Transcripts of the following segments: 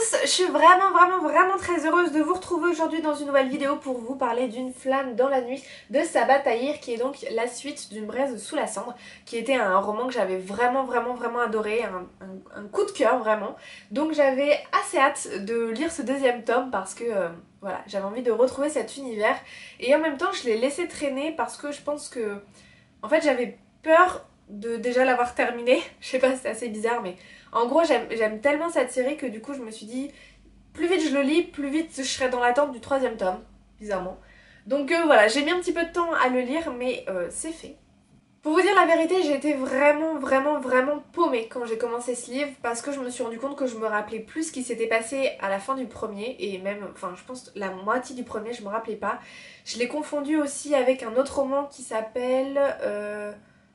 tous, je suis vraiment très heureuse de vous retrouver aujourd'hui dans une nouvelle vidéo pour vous parler d'une flamme dans la nuit de Sabaa Tahir, qui est donc la suite d'Une braise sous la cendre, qui était un roman que j'avais vraiment adoré, un coup de cœur vraiment. Donc j'avais assez hâte de lire ce deuxième tome parce que voilà, j'avais envie de retrouver cet univers, et en même temps je l'ai laissé traîner parce que je pense que en fait j'avais peur de déjà l'avoir terminé. Je sais pas, c'est assez bizarre, mais en gros j'aime tellement cette série que du coup je me suis dit plus vite je le lis, plus vite je serai dans l'attente du troisième tome, bizarrement. Donc voilà, j'ai mis un petit peu de temps à le lire, mais c'est fait. Pour vous dire la vérité, j'ai été vraiment paumée quand j'ai commencé ce livre, parce que je me suis rendu compte que je me rappelais plus ce qui s'était passé à la fin du premier, et même, enfin je pense la moitié du premier je me rappelais pas. Je l'ai confondu aussi avec un autre roman qui s'appelle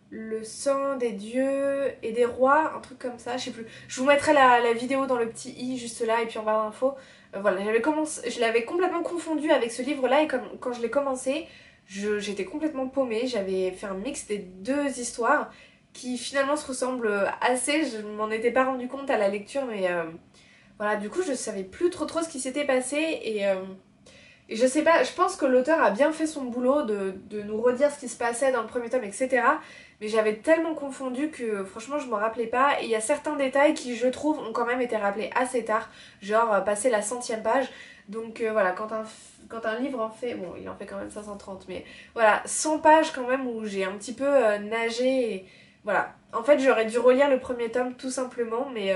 Le sang des dieux et des rois, un truc comme ça, je sais plus. Je vous mettrai la vidéo dans le petit i juste là, et puis en barre d'infos. Voilà, je l'avais complètement confondu avec ce livre-là, et quand je l'ai commencé, j'étais complètement paumée. J'avais fait un mix des deux histoires qui finalement se ressemblent assez. Je m'en étais pas rendu compte à la lecture, mais voilà, du coup je savais plus trop ce qui s'était passé, et je sais pas, je pense que l'auteur a bien fait son boulot de nous redire ce qui se passait dans le premier tome, etc. Mais j'avais tellement confondu que franchement je m'en rappelais pas, et il y a certains détails qui, je trouve, ont quand même été rappelés assez tard, genre passer la 100e page. Donc voilà, quand un livre en fait, bon il en fait quand même 530, mais voilà, 100 pages quand même où j'ai un petit peu nagé, et voilà. En fait j'aurais dû relire le premier tome tout simplement, mais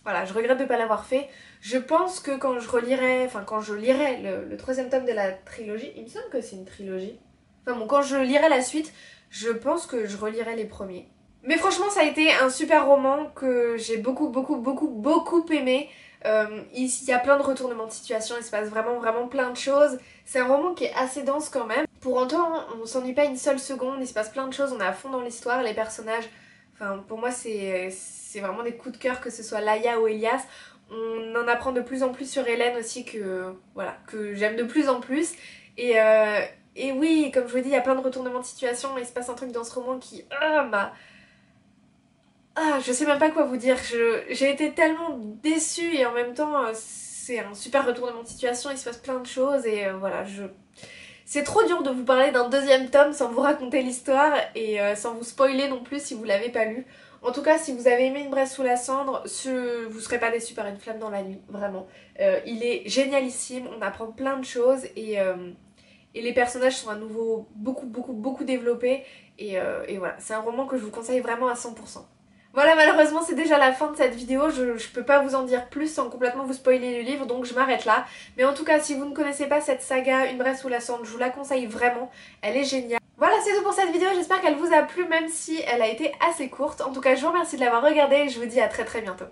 voilà, je regrette de ne pas l'avoir fait. Je pense que quand je lirai le troisième tome de la trilogie, il me semble que c'est une trilogie. Enfin bon, quand je lirai la suite, je pense que je relirai les premiers. Mais franchement, ça a été un super roman que j'ai beaucoup aimé. Il y a plein de retournements de situation, il se passe vraiment plein de choses. C'est un roman qui est assez dense quand même. Pour autant, on s'ennuie pas une seule seconde, il se passe plein de choses, on est à fond dans l'histoire, les personnages. Enfin, pour moi, c'est vraiment des coups de cœur, que ce soit Laïa ou Elias. On en apprend de plus en plus sur Hélène aussi, voilà, que j'aime de plus en plus. Et, euh, et oui, comme je vous dis, il y a plein de retournements de situation, et il se passe un truc dans ce roman qui je sais même pas quoi vous dire. J'ai été tellement déçue, et en même temps, c'est un super retournement de situation, il se passe plein de choses, et voilà, c'est trop dur de vous parler d'un deuxième tome sans vous raconter l'histoire, et sans vous spoiler non plus si vous l'avez pas lu. En tout cas, si vous avez aimé Une braise sous la cendre, vous serez pas déçus par Une flamme dans la nuit, vraiment. Il est génialissime, on apprend plein de choses, et les personnages sont à nouveau beaucoup développés, et voilà, c'est un roman que je vous conseille vraiment à 100%. Voilà, malheureusement c'est déjà la fin de cette vidéo, je peux pas vous en dire plus sans complètement vous spoiler le livre, donc je m'arrête là. Mais en tout cas, si vous ne connaissez pas cette saga Une braise sous la cendre, je vous la conseille vraiment, elle est géniale. Voilà, c'est tout pour cette vidéo, j'espère qu'elle vous a plu, même si elle a été assez courte. En tout cas, je vous remercie de l'avoir regardée, et je vous dis à très bientôt.